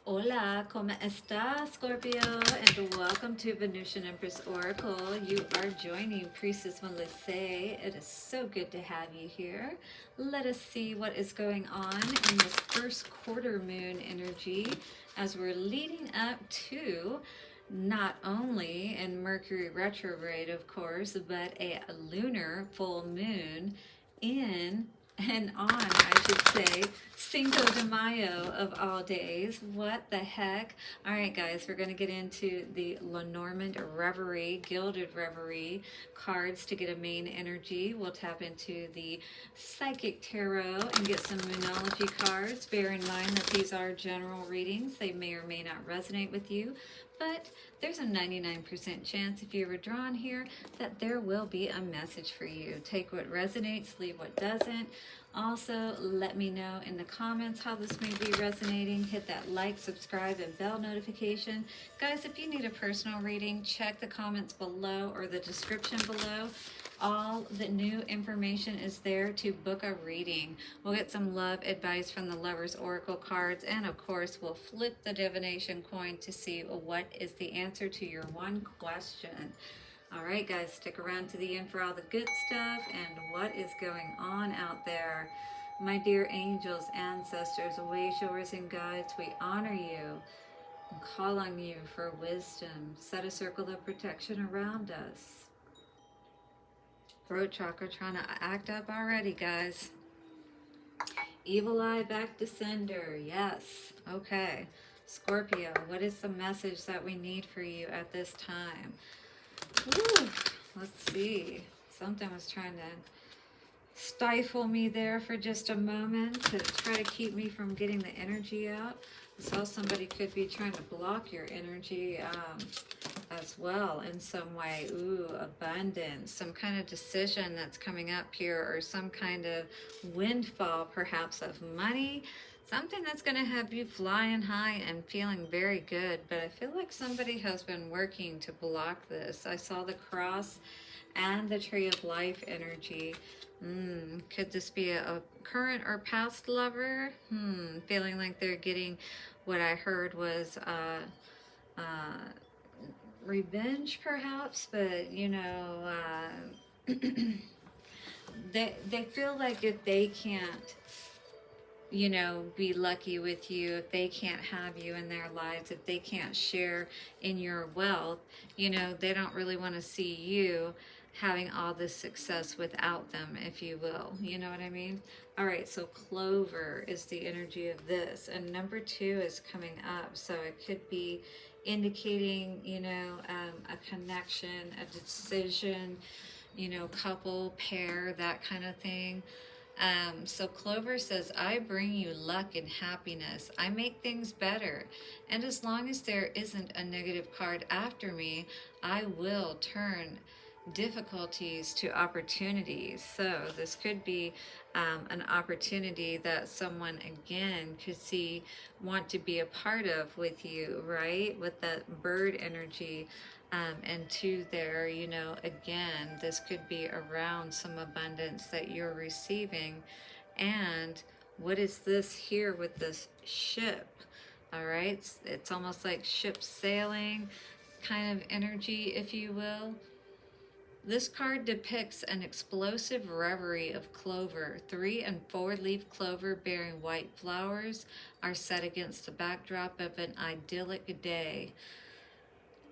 Hola, ¿cómo está, Scorpio? And welcome to Venusian Empress Oracle. You are joining Priestess Melissae. It is so good to have you here. Let us see what is going on in this first quarter moon energy as we're leading up to not only in Mercury retrograde, of course, but a lunar full moon in and on, I should say, Cinco de Mayo of all days. What the heck? All right, guys, we're going to get into the Lenormand Reverie, Gilded Reverie cards to get a main energy. We'll tap into the Psychic Tarot and get some Moonology cards. Bear in mind that these are general readings. They may or may not resonate with you, but there's a 99% chance if you were drawn here that there will be a message for you. Take what resonates, leave what doesn't. Also, let me know in the comments how this may be resonating. Hit that like, subscribe, and bell notification. Guys, if you need a personal reading, check the comments below or the description below. All the new information is there to book a reading. We'll get some love advice from the Lover's Oracle cards, and of course, we'll flip the divination coin to see what is the answer to your one question. All right, guys, stick around to the end for all the good stuff and what is going on out there. My dear angels, ancestors, way-showers, and guides, we honor you and call on you for wisdom. Set a circle of protection around us. Throat chakra trying to act up already, guys. Evil eye back to sender. Yes. Okay. Scorpio, what is the message that we need for you at this time? Whew. Let's see. Something was trying to stifle me there for just a moment to try to keep me from getting the energy out. I saw somebody could be trying to block your energy as well in some way. Ooh, abundance, some kind of decision that's coming up here, or some kind of windfall perhaps of money, something that's going to have you flying high and feeling very good. But I feel like somebody has been working to block this. I saw the cross and the tree of life energy. Could this be a current or past lover? Feeling like they're getting what I heard was revenge perhaps, but you know, they feel like if they can't, you know, be lucky with you, if they can't have you in their lives, if they can't share in your wealth, you know, they don't really want to see you having all this success without them, if you will. You know what I mean? All right, so clover is the energy of this, and number 2 is coming up, so it could be indicating, you know, a connection, a decision, you know, couple, pair, that kind of thing. So Clover says, I bring you luck and happiness. I make things better. And as long as there isn't a negative card after me, I will turn difficulties to opportunities. So this could be an opportunity that someone again could see, want to be a part of with you, right? With that bird energy. And 2 there, you know, again, this could be around some abundance that you're receiving. And what is this here with this ship? All right, it's almost like ship sailing kind of energy, if you will. This card depicts an explosive reverie of clover. 3 and 4 leaf clover bearing white flowers are set against the backdrop of an idyllic day.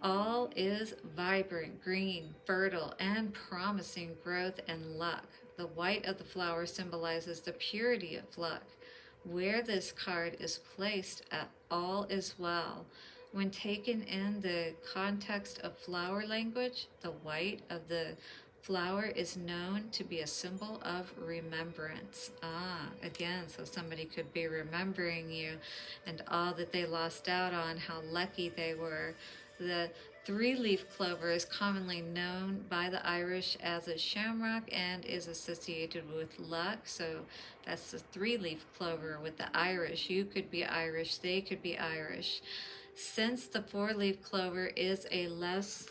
All is vibrant, green, fertile, and promising growth and luck. The white of the flower symbolizes the purity of luck. Where this card is placed, all is well. When taken in the context of flower language, the white of the flower is known to be a symbol of remembrance. Again, so somebody could be remembering you and all that they lost out on, how lucky they were. The 3-leaf clover is commonly known by the Irish as a shamrock and is associated with luck. So that's the 3-leaf clover with the Irish. You could be Irish, they could be Irish. Since the 4-leaf clover is a less,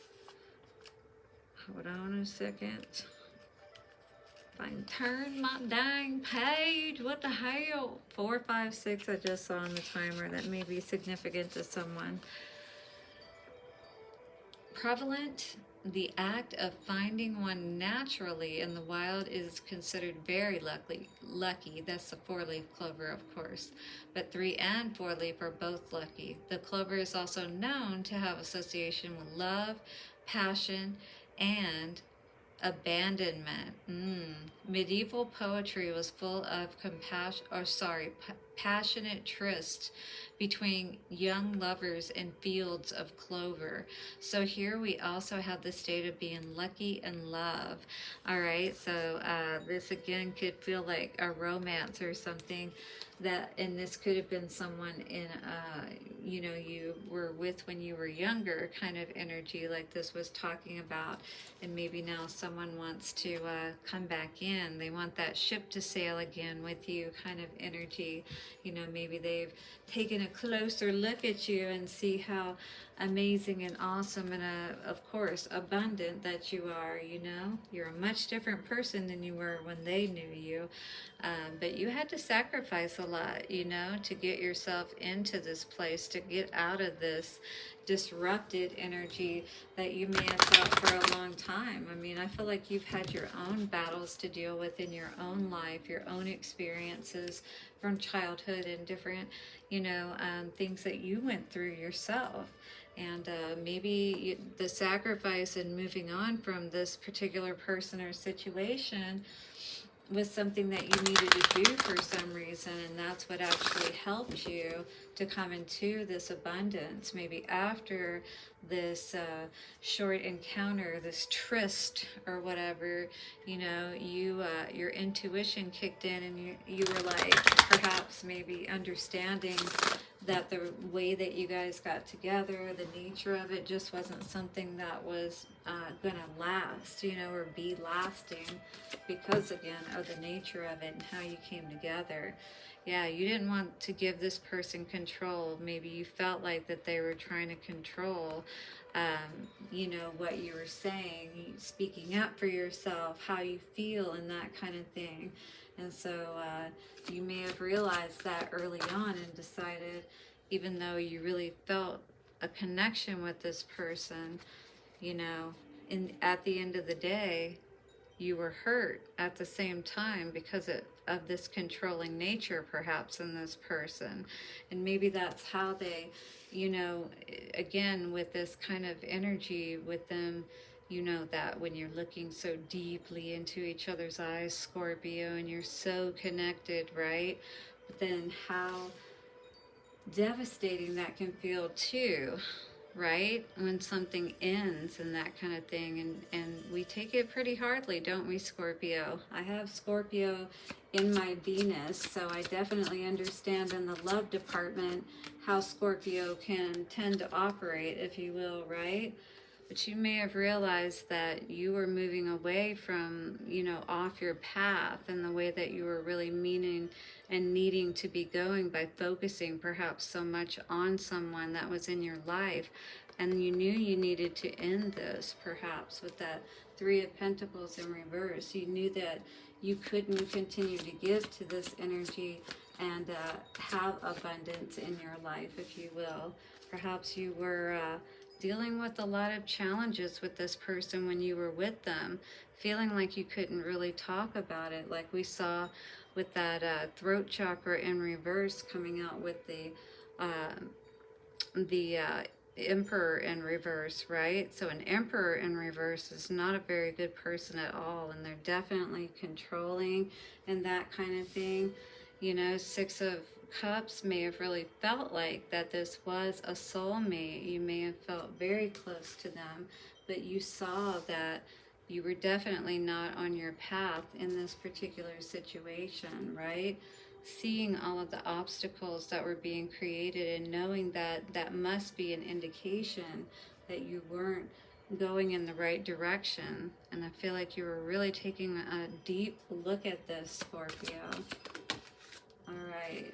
hold on a second. If I can turn my dang page, what the hell? 4, 5, 6, I just saw on the timer. That may be significant to someone. Prevalent, the act of finding one naturally in the wild is considered very lucky. That's the 4-leaf clover, of course. But 3 and 4-leaf are both lucky. The clover is also known to have association with love, passion, and abandonment. Medieval poetry was full of passionate trysts between young lovers in fields of clover. So here we also have the state of being lucky in love. All right, so this again could feel like a romance or something that, and this could have been someone in you were with when you were younger kind of energy, like this was talking about, and maybe now someone wants to come back in. They want that ship to sail again with you kind of energy. Maybe they've taken a closer look at you and see how amazing and awesome and of course abundant that you are. You're a much different person than you were when they knew you, but you had to sacrifice a lot to get yourself into this place, to get out of this disrupted energy that you may have felt for a long time. I mean, I feel like you've had your own battles to deal with in your own life, your own experiences from childhood and different things that you went through yourself. And maybe the sacrifice and moving on from this particular person or situation was something that you needed to do for some reason, and that's what actually helped you to come into this abundance. Maybe after this short encounter, this tryst or whatever, your intuition kicked in, and you were like, perhaps maybe understanding that the way that you guys got together, the nature of it just wasn't something that was gonna last, or be lasting, because again of the nature of it and how you came together. Yeah, you didn't want to give this person control. Maybe you felt like that they were trying to control what you were saying, speaking up for yourself, how you feel, and that kind of thing. And so you may have realized that early on and decided, even though you really felt a connection with this person, at the end of the day, you were hurt at the same time because of this controlling nature perhaps in this person. And maybe that's how they, again, with this kind of energy with them, that when you're looking so deeply into each other's eyes, Scorpio, and you're so connected, right? But then how devastating that can feel too, right? When something ends and that kind of thing. And we take it pretty hardly, don't we, Scorpio? I have Scorpio in my Venus, so I definitely understand in the love department how Scorpio can tend to operate, if you will, right? But you may have realized that you were moving away from, off your path, and the way that you were really meaning and needing to be going by focusing perhaps so much on someone that was in your life. And you knew you needed to end this perhaps with that 3 of Pentacles in reverse. You knew that you couldn't continue to give to this energy and have abundance in your life, if you will. Perhaps you were dealing with a lot of challenges with this person when you were with them, feeling like you couldn't really talk about it, like we saw with that throat chakra in reverse coming out with the Emperor in reverse, right? So an Emperor in reverse is not a very good person at all, and they're definitely controlling and that kind of thing. 6 of Cups may have really felt like that this was a soulmate. You may have felt very close to them, but you saw that you were definitely not on your path in this particular situation, right? Seeing all of the obstacles that were being created and knowing that that must be an indication that you weren't going in the right direction. And I feel like you were really taking a deep look at this, Scorpio. All right.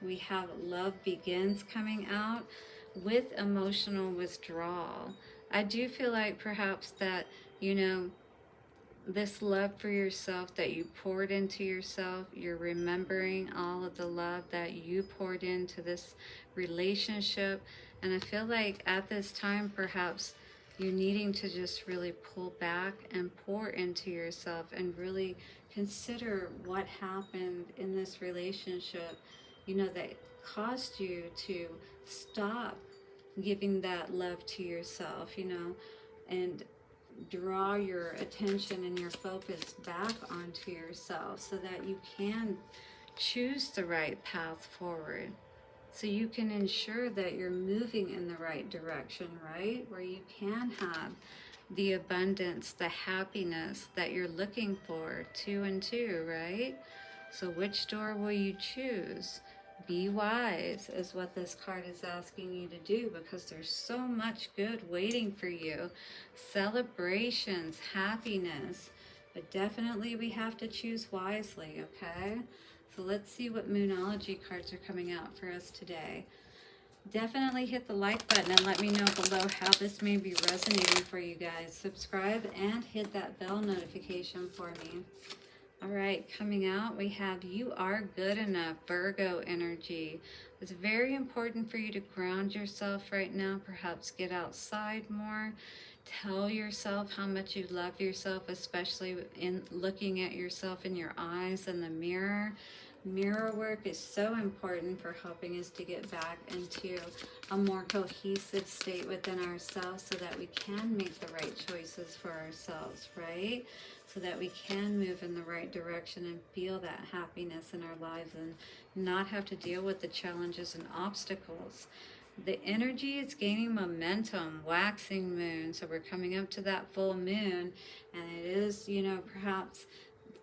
We have Love Begins coming out with emotional withdrawal. I do feel like perhaps that, this love for yourself that you poured into yourself, you're remembering all of the love that you poured into this relationship. And I feel like at this time, perhaps you're needing to just really pull back and pour into yourself and really consider what happened in this relationship, that caused you to stop giving that love to yourself, and draw your attention and your focus back onto yourself so that you can choose the right path forward. So you can ensure that you're moving in the right direction, right? Where you can have the abundance, the happiness that you're looking for, two and two, right? So which door will you choose? Be wise is what this card is asking you to do, because there's so much good waiting for you. Celebrations, happiness, but definitely we have to choose wisely, okay? So let's see what Moonology cards are coming out for us today. Definitely hit the like button and let me know below how this may be resonating for you guys. Subscribe and hit that bell notification for me. All right, coming out, we have You Are Good Enough, Virgo energy. It's very important for you to ground yourself right now, perhaps get outside more. Tell yourself how much you love yourself, especially in looking at yourself in your eyes in the mirror. Mirror work is so important for helping us to get back into a more cohesive state within ourselves so that we can make the right choices for ourselves, right? So that we can move in the right direction and feel that happiness in our lives and not have to deal with the challenges and obstacles. The energy is gaining momentum, waxing moon. So we're coming up to that full moon, and it is, perhaps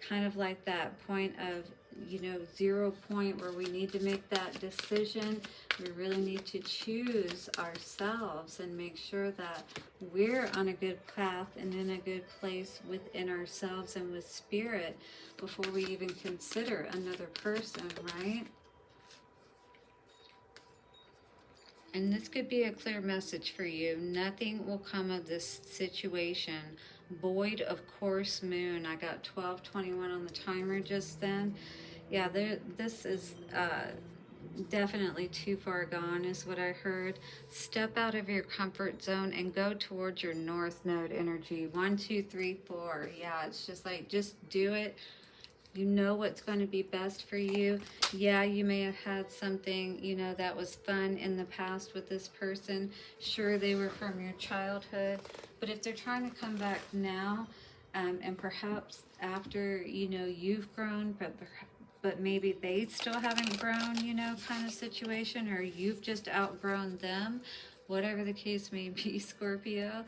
kind of like that point of, 0 point where we need to make that decision. We really need to choose ourselves and make sure that we're on a good path and in a good place within ourselves and with spirit before we even consider another person, right? And this could be a clear message for you. Nothing will come of this situation void of course moon. I got 12:21 on the timer just then. Yeah, this is definitely too far gone is what I heard. Step out of your comfort zone and go towards your north node energy. 1, 2, 3, 4. Yeah, it's just like, just do it. You know what's going to be best for you. Yeah, you may have had something, that was fun in the past with this person. Sure, they were from your childhood. But if they're trying to come back now, and perhaps after, you've grown, but maybe they still haven't grown, kind of situation, or you've just outgrown them, whatever the case may be, Scorpio.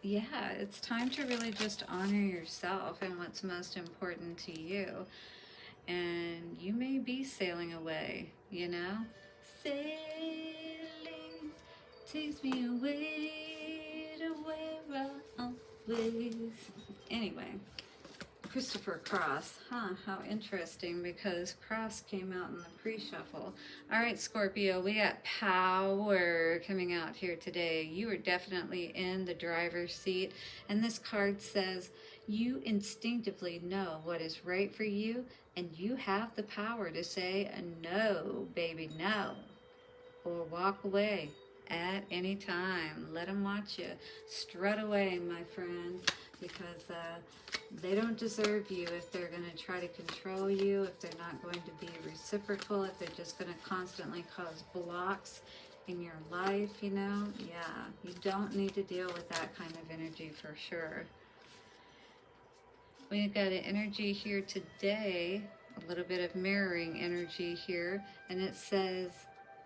Yeah, it's time to really just honor yourself and what's most important to you. And you may be sailing away, Sailing takes me away to where I always. Anyway. Christopher Cross. How interesting, because Cross came out in the pre-shuffle. All right, Scorpio, we got power coming out here today. You are definitely in the driver's seat, and this card says you instinctively know what is right for you, and you have the power to say no, baby, no, or walk away at any time. Let them watch you strut away, my friend, because they don't deserve you if they're going to try to control you, if they're not going to be reciprocal, if they're just going to constantly cause blocks in your life, Yeah, you don't need to deal with that kind of energy for sure. We've got an energy here today, a little bit of mirroring energy here, and it says,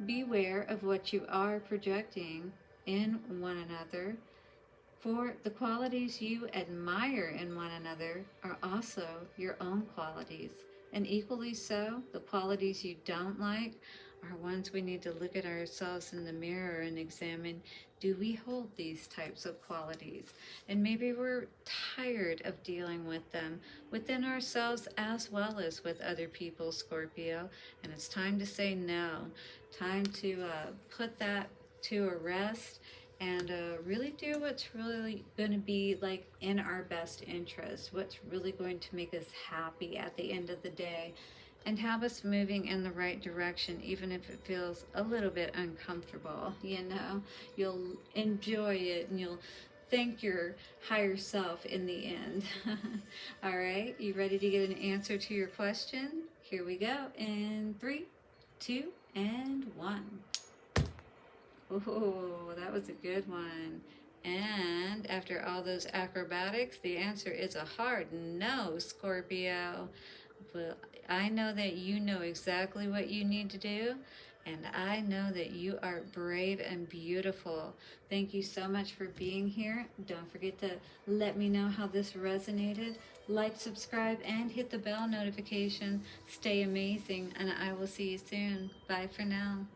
beware of what you are projecting in one another, for the qualities you admire in one another are also your own qualities. And equally so, the qualities you don't like are ones we need to look at ourselves in the mirror and examine, do we hold these types of qualities? And maybe we're tired of dealing with them within ourselves as well as with other people, Scorpio. And it's time to say no. Time to put that to a rest and really do what's really going to be like in our best interest, what's really going to make us happy at the end of the day, and have us moving in the right direction, even if it feels a little bit uncomfortable. You know, you'll enjoy it and you'll thank your higher self in the end. All right, you ready to get an answer to your question? Here we go in 3, 2, and 1. Oh, that was a good one. And after all those acrobatics, the answer is a hard no, Scorpio. Well, I know that you know exactly what you need to do, and I know that you are brave and beautiful. Thank you so much for being here. Don't forget to let me know how this resonated. Like, subscribe, and hit the bell notification. Stay amazing, and I will see you soon. Bye for now.